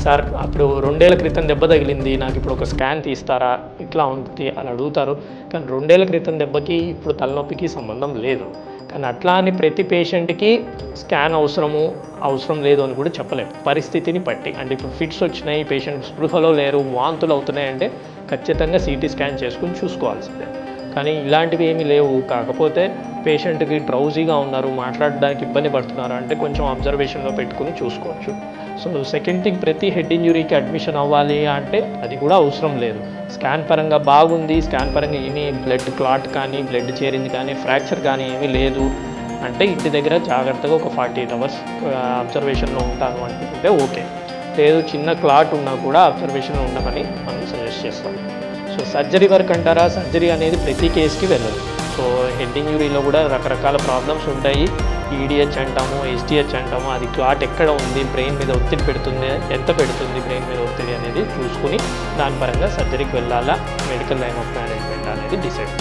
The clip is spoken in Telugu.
సార్ అప్పుడు 2 ఏళ్ల క్రితం దెబ్బ తగిలింది, నాకు ఇప్పుడు ఒక స్కాన్ తీస్తారా, ఇట్లా ఉంటుంది అని అడుగుతారు. కానీ 2 ఏళ్ల క్రితం దెబ్బకి ఇప్పుడు తలనొప్పికి సంబంధం లేదు. కానీ అట్లా అని ప్రతి పేషెంట్కి స్కాన్ అవసరం లేదు అని కూడా చెప్పలేము, పరిస్థితిని బట్టి. అంటే ఇప్పుడు ఫిట్స్ వచ్చినాయి, పేషెంట్ స్పృహలో లేరు, వాంతులు అవుతున్నాయి అంటే ఖచ్చితంగా సిటీ స్కాన్ చేసుకుని చూసుకోవాల్సిందే. కానీ ఇలాంటివి ఏమీ లేవు. కాకపోతే పేషెంట్కి డ్రౌజీగా ఉన్నారు, మాట్లాడడానికి ఇబ్బంది పడుతున్నారు అంటే కొంచెం అబ్జర్వేషన్లో పెట్టుకుని చూసుకోవచ్చు. సో సెకండ్ థింగ్, ప్రతి హెడ్ ఇంజురీకి అడ్మిషన్ అవ్వాలి అంటే అది కూడా అవసరం లేదు. స్కాన్ పరంగా బాగుంది, స్కాన్ పరంగా ఏమీ బ్లడ్ క్లాట్ కానీ, బ్లడ్ చేరింది కానీ, ఫ్రాక్చర్ కానీ ఏమీ లేదు అంటే ఇంటి దగ్గర జాగ్రత్తగా ఒక 48 hours అబ్జర్వేషన్లో ఉంటాను అనుకుంటే ఓకే. లేదు చిన్న క్లాట్ ఉన్నా కూడా అబ్జర్వేషన్లో ఉండమని మనం సజెస్ట్ చేస్తాం. సో సర్జరీ వరకు అంటారా, సర్జరీ అనేది ప్రతి కేసుకి వెళ్ళదు. సో హెడ్ ఇంజురీలో కూడా రకరకాల ప్రాబ్లమ్స్ ఉంటాయి. ఈడిహెచ్ అంటాము, ఎస్డిహెచ్ అంటాము. అది క్లాట్ ఎక్కడ ఉంది, బ్రెయిన్ మీద ఒత్తిడి పెడుతుంది, ఎంత పెడుతుంది బ్రెయిన్ మీద ఒత్తిడి అనేది చూసుకుని దాని పరంగా సర్జరీకి వెళ్ళాలా, మెడికల్ లైన్ ఆఫ్ మేనేజ్మెంట్ అనేది డిసైడ్.